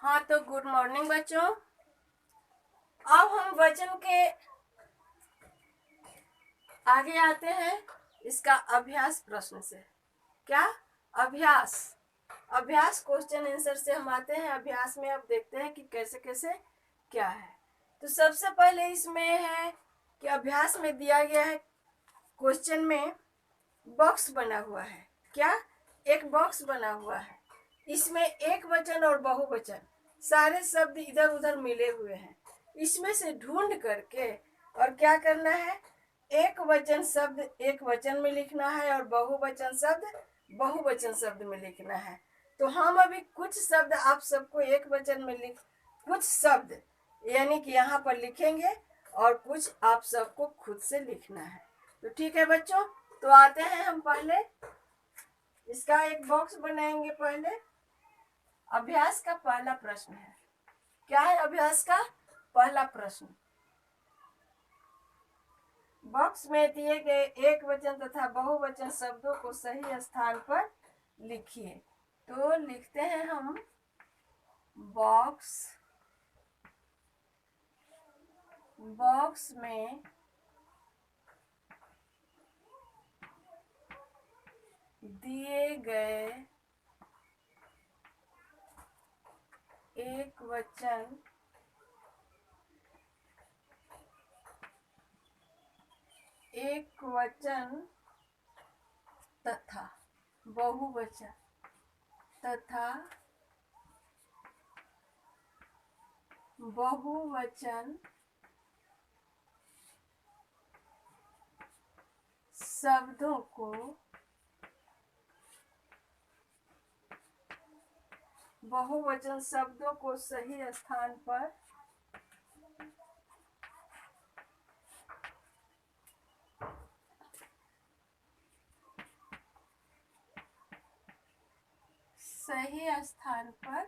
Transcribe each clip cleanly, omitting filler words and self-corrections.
हाँ, तो good morning बच्चों। अब हम वचन के आगे आते हैं इसका अभ्यास प्रश्न से। क्या? अभ्यास। अभ्यास क्वेश्चन आंसर से हम आते हैं अभ्यास में। अब देखते हैं कि कैसे कैसे क्या है। तो सबसे पहले इसमें है कि अभ्यास में दिया गया है, क्वेश्चन में बॉक्स बना हुआ है। क्या? एक बॉक्स बना हुआ है, इसमें एक वचन और बहुवचन सारे शब्द इधर उधर मिले हुए हैं। इसमें से ढूंढ करके और क्या करना है, एक वचन शब्द एक वचन में लिखना है और बहुवचन शब्द बहुवचन शब्द में लिखना है। तो हम अभी कुछ शब्द आप सबको एक वचन में कुछ शब्द यानी कि यहाँ पर लिखेंगे और कुछ आप सबको खुद से लिखना है। तो ठीक है बच्चों, तो आते हैं हम पहले इसका एक बॉक्स बनाएंगे। पहले अभ्यास का पहला प्रश्न है। क्या है अभ्यास का पहला प्रश्न? बॉक्स में दिए गए एक वचन तथा बहुवचन शब्दों को सही स्थान पर लिखिए। तो लिखते हैं हम बॉक्स में दिए गए एक वचन तथा बहुवचन शब्दों को बहुवचन शब्दों को सही स्थान पर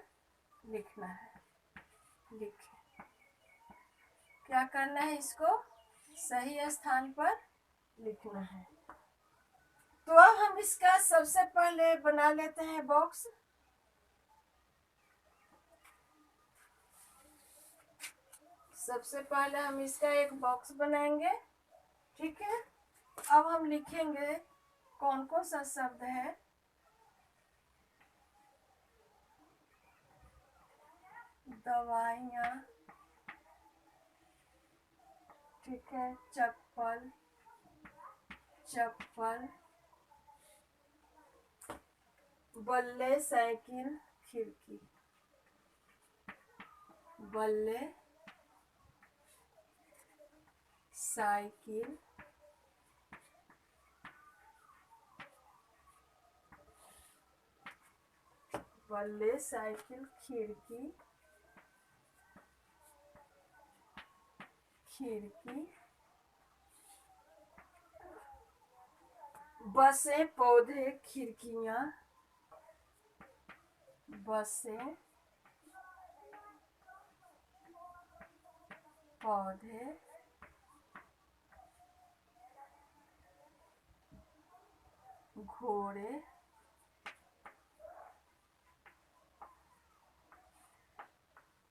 लिखना है। लिखें। क्या करना है, इसको सही स्थान पर लिखना है। तो अब हम इसका सबसे पहले बना लेते हैं बॉक्स। सबसे पहले हम इसका एक बॉक्स बनाएंगे। ठीक है, अब हम लिखेंगे कौन कौन सा शब्द है। दवाइयाँ, ठीक है, चप्पल, बल्ले, साइकिल, खिड़की। बल्ले, साइकिल, खिड़की, बसें, पौधे, खिड़कियाँ, बसें, पौधे, घोड़े,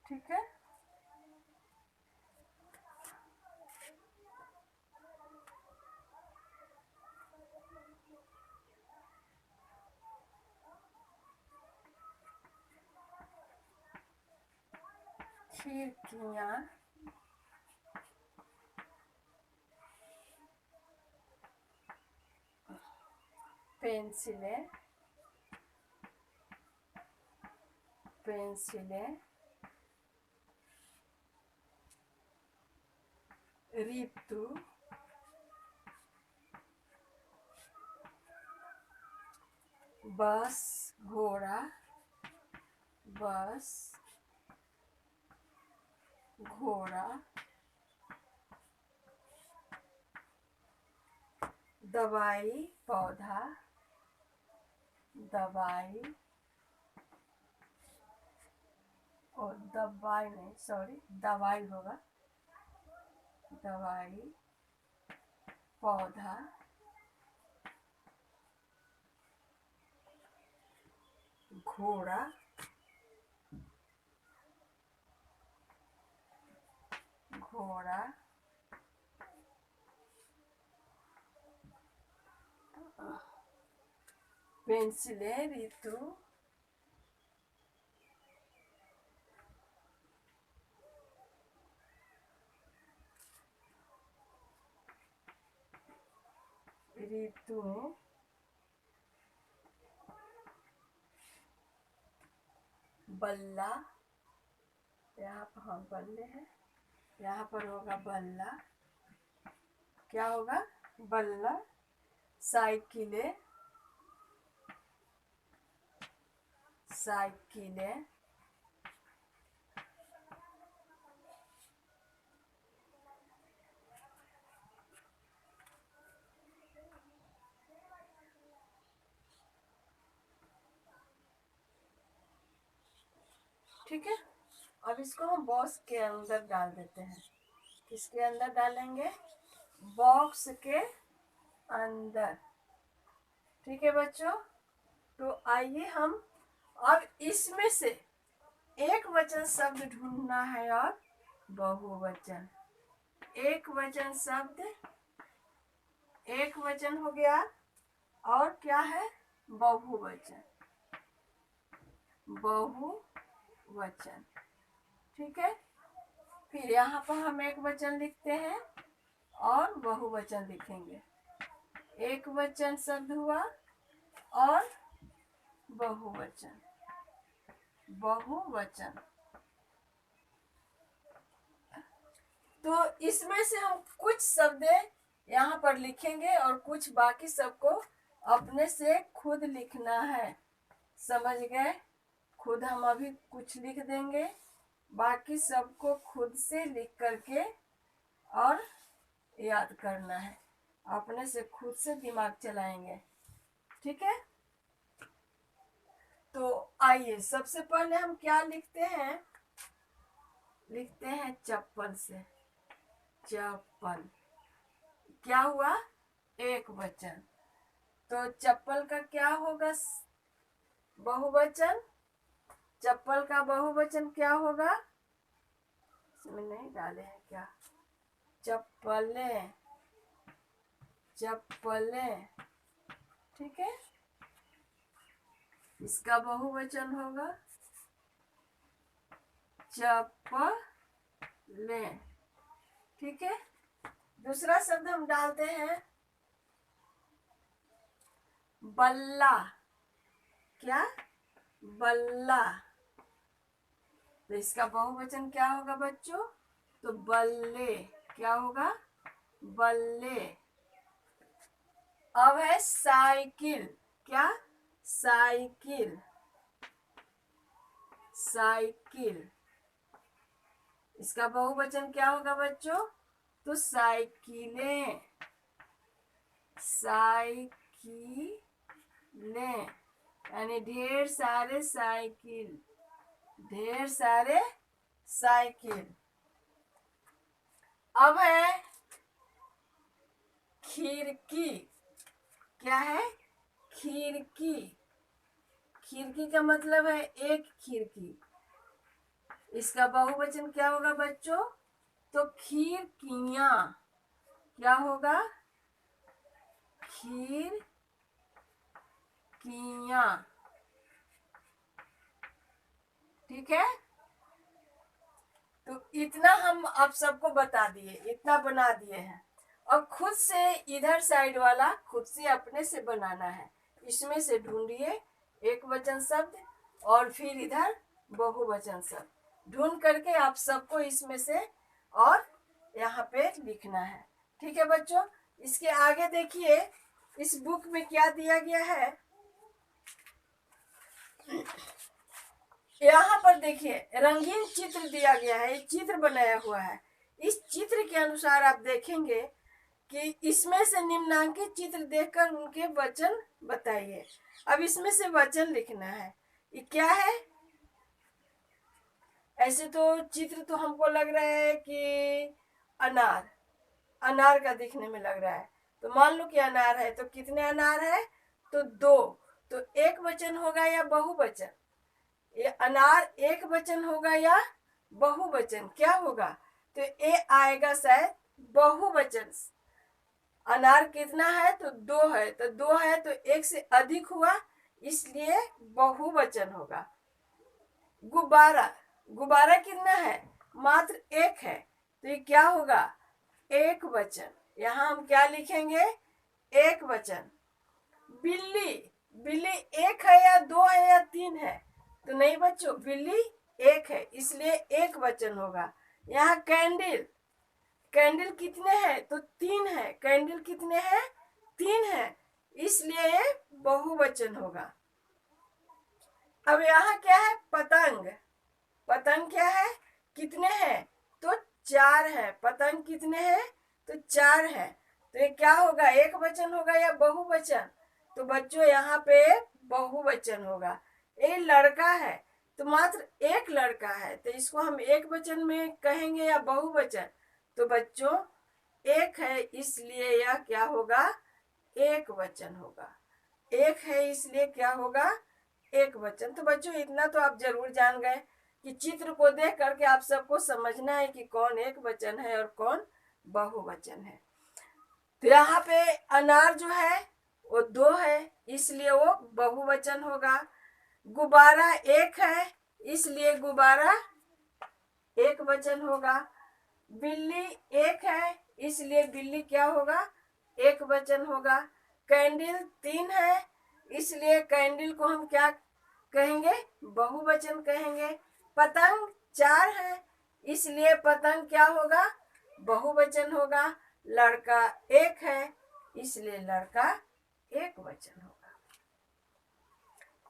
ठीक है। खिड़कियाँ, पेंसिलें, ऋतु, बस, घोड़ा, दवाई, पौधा, और दवाई नहीं, सॉरी, दवाई होगा। दवाई, पौधा, घोड़ा, घोड़ा, पेंसिलें ऋतु, ऋतु, बल्ला, यहाँ पर हम बल्ले हैं, यहाँ पर होगा बल्ला, क्या होगा बल्ला, साइकिलें, साइकिलें, ठीक है। अब इसको हम बॉक्स के अंदर डाल देते हैं। किसके अंदर डालेंगे? बॉक्स के अंदर। ठीक है बच्चों, तो आइए हम अब इसमें से एक वचन शब्द ढूंढना है और बहुवचन। एक वचन शब्द, एक वचन हो गया, और क्या है? बहुवचन, बहुवचन। ठीक है, फिर यहाँ पर हम एक वचन लिखते हैं और बहुवचन लिखेंगे। एक वचन शब्द हुआ और बहुवचन, बहुवचन। तो इसमें से हम कुछ शब्द यहाँ पर लिखेंगे और कुछ बाकी सबको अपने से खुद लिखना है। समझ गए? खुद हम अभी कुछ लिख देंगे, बाकी सबको खुद से लिख करके और याद करना है। अपने से खुद से दिमाग चलाएंगे। ठीक है, तो आइए सबसे पहले हम क्या लिखते हैं? लिखते हैं चप्पल से। चप्पल क्या हुआ? एक वचन। तो चप्पल का क्या होगा? बहुवचन। चप्पल का बहुवचन क्या होगा? इसमें नहीं डाले हैं क्या? चप्पलें, चप्पलें। ठीक है, इसका बहुवचन होगा चप्पलें। ठीक है, दूसरा शब्द हम डालते हैं बल्ला। क्या? बल्ला। तो इसका बहुवचन क्या होगा बच्चों? तो बल्ले। क्या होगा? बल्ले। अब है साइकिल। क्या? Cycle, cycle. इसका बहुवचन क्या होगा बच्चों? तो साइकिलें, साइकिलें। यानी ढेर सारे साइकिल, ढेर सारे साइकिल। अब है खिड़की। क्या है? खिड़की। खिड़की का मतलब है एक खिड़की। इसका बहुवचन क्या होगा बच्चों? तो खिड़कियां। क्या होगा? खिड़कियां। ठीक है, तो इतना हम आप सबको बता दिए, इतना बना दिए हैं। और खुद से इधर साइड वाला खुद से अपने से बनाना है। इसमें से ढूंढिए एक वचन शब्द और फिर इधर बहुवचन शब्द ढूंढ करके आप सबको इसमें से और यहाँ पे लिखना है। ठीक है बच्चों, इसके आगे देखिए इस बुक में क्या दिया गया है। यहाँ पर देखिए रंगीन चित्र दिया गया है, एक चित्र बनाया हुआ है। इस चित्र के अनुसार आप देखेंगे कि इसमें से निम्नांकित चित्र देखकर उनके वचन बताइए। अब इसमें से वचन लिखना है। ये क्या है? ऐसे तो चित्र तो हमको लग रहा है कि अनार, अनार का दिखने में लग रहा है। तो मान लो कि अनार है, तो कितने अनार है? तो 2। तो एक वचन होगा या बहुवचन? ये अनार एक वचन होगा या बहुवचन? क्या होगा? तो ए आएगा शायद बहुवचन। अनार कितना है तो 2 है, तो 2 है तो 1 से अधिक हुआ, इसलिए बहुवचन होगा। गुब्बारा, गुब्बारा कितना है, मात्र 1 है, तो ये क्या होगा, एक वचन। यहाँ हम क्या लिखेंगे, एक वचन। बिल्ली, बिल्ली 1 है या 2 है या 3 है, तो नहीं बच्चों, बिल्ली 1 है, इसलिए एक वचन होगा। यहाँ कैंडल, कैंडल कितने हैं तो 3 है, कैंडल कितने हैं 3 है, इसलिए ये बहुवचन होगा। अब यहाँ क्या है, पतंग, पतंग क्या है, कितने हैं तो 4 है, पतंग कितने हैं तो 4 है, तो ये क्या होगा, एक वचन होगा या बहुवचन, तो बच्चों यहाँ पे बहुवचन होगा। ये लड़का है, तो मात्र एक लड़का है, तो इसको हम एक वचन में कहेंगे या बहुवचन, तो बच्चों एक है, इसलिए यह क्या होगा, एक वचन होगा। एक है इसलिए क्या होगा, एक वचन। तो बच्चों इतना तो आप जरूर जान गए कि चित्र को देख करके आप सबको समझना है कि कौन एक वचन है और कौन बहुवचन है। तो यहाँ पे अनार जो है वो 2 है, इसलिए वो बहुवचन होगा। गुब्बारा 1 है, इसलिए गुब्बारा एक वचन होगा। बिल्ली 1 है, इसलिए बिल्ली क्या होगा, एक वचन होगा। कैंडल 3 है, इसलिए कैंडल को हम क्या कहेंगे, बहुवचन कहेंगे। पतंग 4 है, इसलिए पतंग क्या होगा, बहुवचन होगा। लड़का 1 है, इसलिए लड़का एक वचन होगा।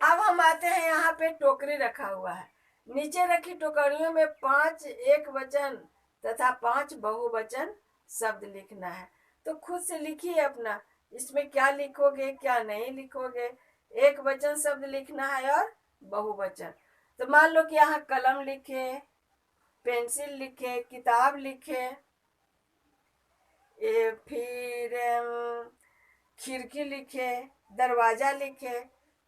अब हम आते हैं, यहाँ पे टोकरी रखा हुआ है, नीचे रखी टोकरियों में 5 एक वचन तथा 5 बहुवचन शब्द लिखना है। तो खुद से लिखिए अपना, इसमें क्या लिखोगे क्या नहीं लिखोगे। एक वचन शब्द लिखना है और बहुवचन। तो मान लो कि यहाँ कलम लिखे, पेंसिल लिखे, किताब लिखे, फिर खिड़की लिखे, दरवाजा लिखे,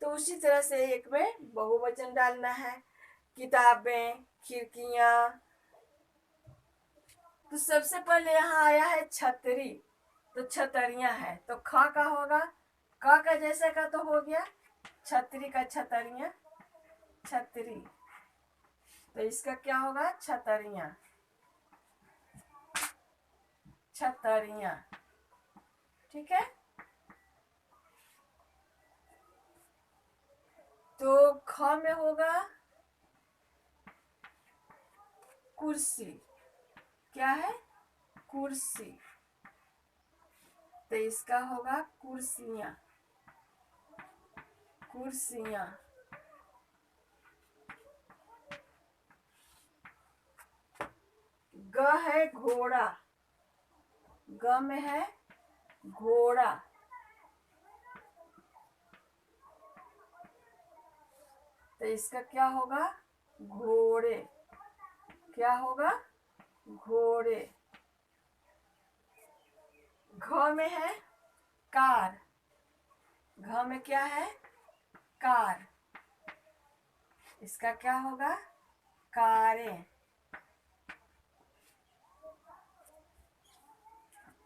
तो उसी तरह से एक में बहुवचन डालना है। किताबें, खिड़कियां। तो सबसे पहले यहाँ आया है छतरी, तो छतरियां है, तो ख का होगा, क का जैसा का तो हो गया, छतरी का छतरियां, छतरी, तो इसका क्या होगा, छतरियां, छतरियां, ठीक है। तो ख में होगा कुर्सी, क्या है, कुर्सी, तो इसका होगा कुर्सियां, कुर्सियां। ग है घोड़ा, ग में है घोड़ा, तो इसका क्या होगा, घोड़े, क्या होगा, घोड़े। घ में है कार, घ में क्या है, कार, इसका क्या होगा, कारें।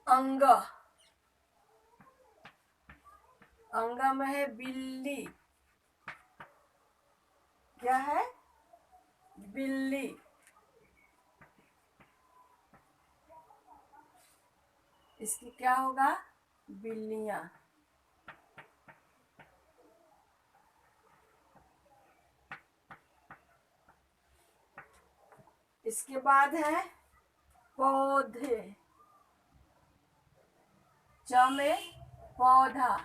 अंग, अंग में है बिल्ली, क्या है, बिल्ली, इसकी क्या होगा, बिल्लियां। इसके बाद है पौधे, च में पौधा,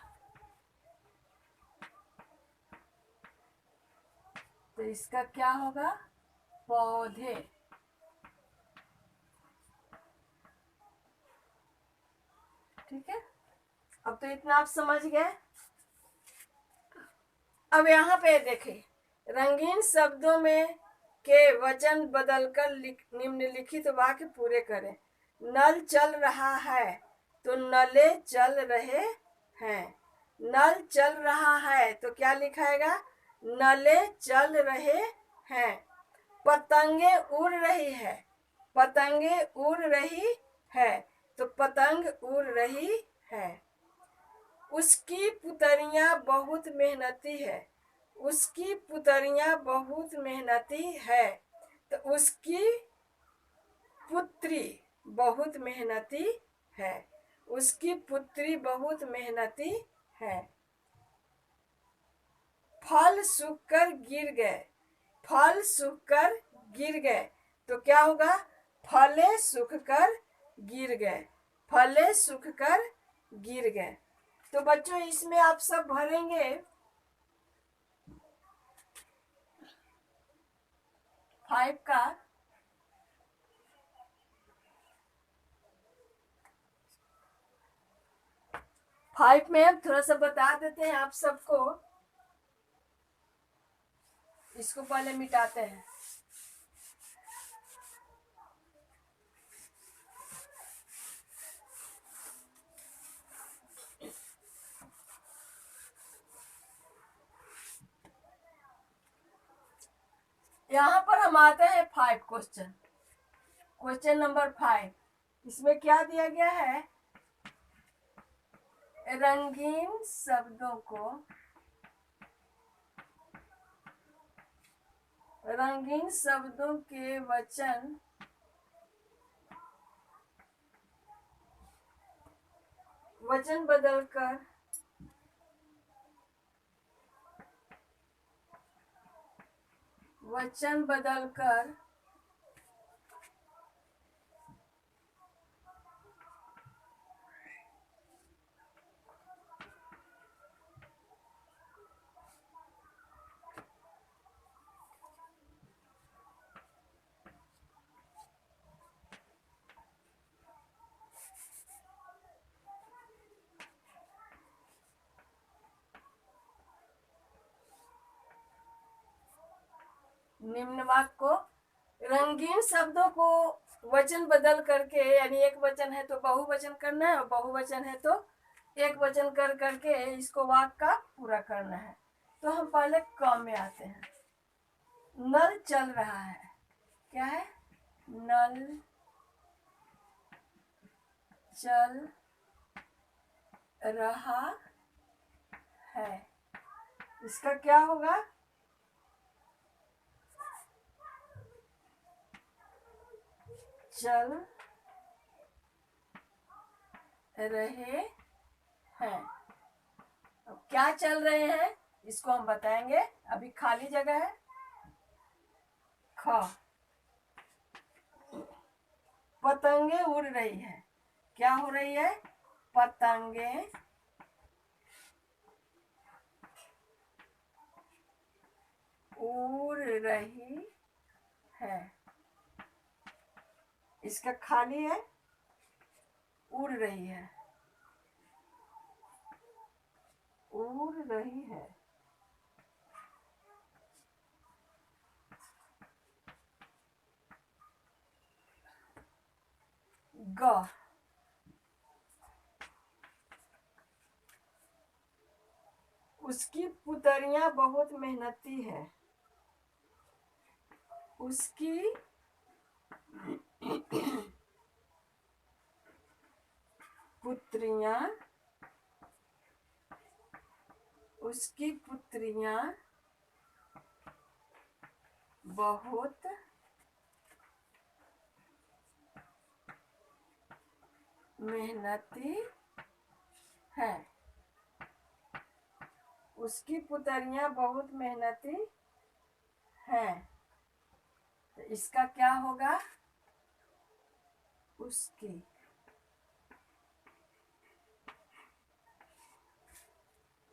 तो इसका क्या होगा, पौधे। ठीक है, अब तो इतना आप समझ गए। अब यहाँ पे देखें, रंगीन शब्दों में के वचन बदलकर निम्नलिखित वाक्य पूरे करें। नल चल रहा है तो नले चल रहे हैं, नल चल रहा है तो क्या लिखाएगा, नले चल रहे हैं। पतंगे उड़ रही है, पतंगे उड़ रही है, तो पतंग उड़ रही है। उसकी पुतरियां बहुत मेहनती है, उसकी पुतरियां बहुत मेहनती है, तो उसकी पुत्री बहुत मेहनती है, उसकी पुत्री बहुत मेहनती है। फल सूखकर गिर गए, फल सूखकर गिर गए, तो क्या होगा? फले सूखकर गिर गए, फले सूखकर गिर गए। तो बच्चों इसमें आप सब भरेंगे 5 का 5 में हम थोड़ा सा बता देते हैं आप सबको। इसको पहले मिटाते हैं। यहाँ पर हम आते हैं 5 क्वेश्चन। क्वेश्चन नंबर 5, इसमें क्या दिया गया है? रंगीन शब्दों को, रंगीन शब्दों के वचन बदलकर निम्न वाक्य को, रंगीन शब्दों को वचन बदल करके, यानी एक वचन है तो बहुवचन करना है और बहुवचन है तो एक वचन कर करके इसको वाक्य का पूरा करना है। तो हम पहले क में आते हैं। नल चल रहा है, क्या है? नल चल रहा है, इसका क्या होगा? चल रहे हैं। अब क्या चल रहे हैं इसको हम बताएंगे, अभी खाली जगह है। ख, पतंगे उड़ रही है, क्या हो रही है? पतंगे उड़ रही है, इसका खाली है, उड़ रही है, उड़ रही है। ग, उसकी पुतरियां बहुत मेहनती है, उसकी पुत्रियां, उसकी पुत्रियां बहुत मेहनती है, उसकी पुतरियां बहुत मेहनती हैं। तो इसका क्या होगा? उसकी।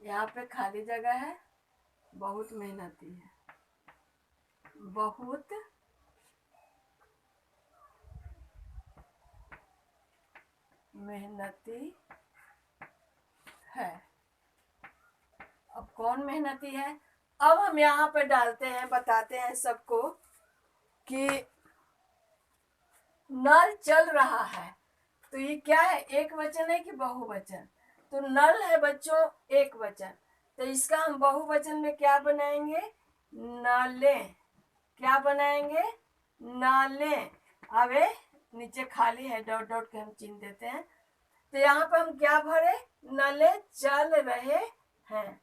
यहाँ पे खाली जगह है, बहुत मेहनती है, बहुत मेहनती है। अब कौन मेहनती है? अब हम यहाँ पे डालते हैं, बताते हैं सबको कि नल चल रहा है, तो ये क्या है? एक वचन है कि बहुवचन? तो नल है बच्चों एक वचन, तो इसका हम बहुवचन में क्या बनाएंगे? नाले। क्या बनाएंगे? नाले। अब ये नीचे खाली है, डॉट डॉट के हम चिन्ह देते हैं। तो यहाँ पर हम क्या भरे, नले चल रहे हैं,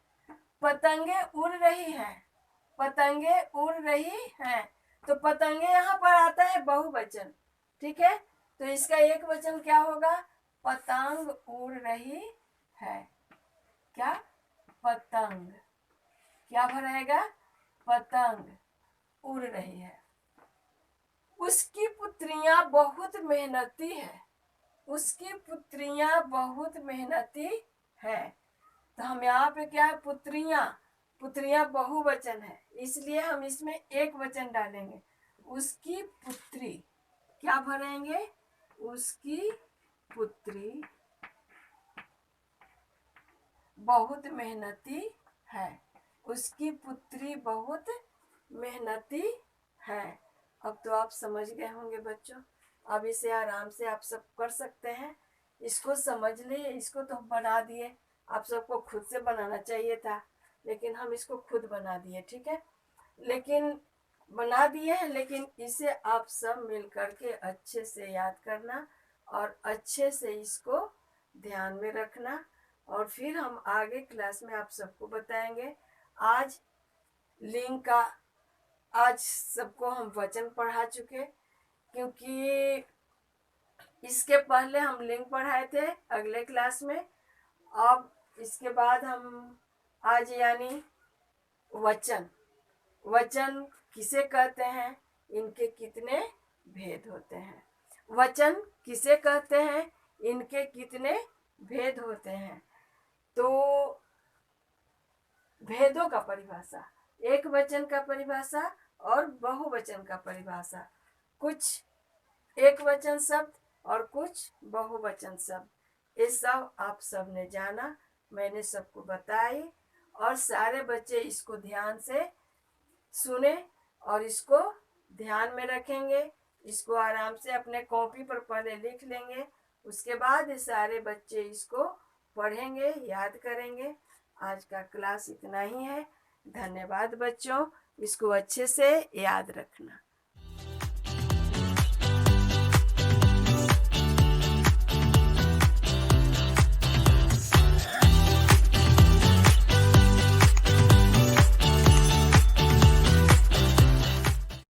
पतंगे उड़ रही हैं, पतंगे उड़ रही हैं। तो पतंगे यहाँ पर आता है बहुवचन, ठीक है। तो इसका एक वचन क्या होगा, पतंग उड़ रही है। क्या, पतंग, क्या भराएगा, पतंग उड़ रही है। उसकी पुत्रियां बहुत मेहनती है, उसकी पुत्रियां बहुत मेहनती है। तो हम यहाँ पे क्या है, पुत्रियां, पुत्रियां बहुवचन है, इसलिए हम इसमें एक वचन डालेंगे, उसकी पुत्री। क्या भरेंगे, उसकी पुत्री बहुत मेहनती है, उसकी पुत्री बहुत मेहनती है। अब तो आप समझ गए होंगे बच्चों, अब इसे आराम से आप सब कर सकते हैं। इसको समझ लिए, इसको तो बना दिए, आप सबको खुद से बनाना चाहिए था, लेकिन हम इसको खुद बना दिए, ठीक है। लेकिन बना दिए हैं, लेकिन इसे आप सब मिल करके अच्छे से याद करना और अच्छे से इसको ध्यान में रखना। और फिर हम आगे क्लास में आप सबको बताएंगे। आज लिंग का, आज सबको हम वचन पढ़ा चुके, क्योंकि इसके पहले हम लिंग पढ़ाए थे अगले क्लास में। अब इसके बाद हम आज यानी वचन, वचन किसे कहते हैं, इनके कितने भेद होते हैं, वचन किसे कहते हैं, इनके कितने भेद होते हैं। तो भेदों का परिभाषा, एक वचन का परिभाषा और बहुवचन का परिभाषा, कुछ एक वचन शब्द और कुछ बहुवचन शब्द, ये सब आप सब ने जाना, मैंने सबको बताई। और सारे बच्चे इसको ध्यान से सुने और इसको ध्यान में रखेंगे, इसको आराम से अपने कॉपी पर पहले लिख लेंगे, उसके बाद सारे बच्चे इसको पढ़ेंगे, याद करेंगे। आज का क्लास इतना ही है, धन्यवाद बच्चों, इसको अच्छे से याद रखना।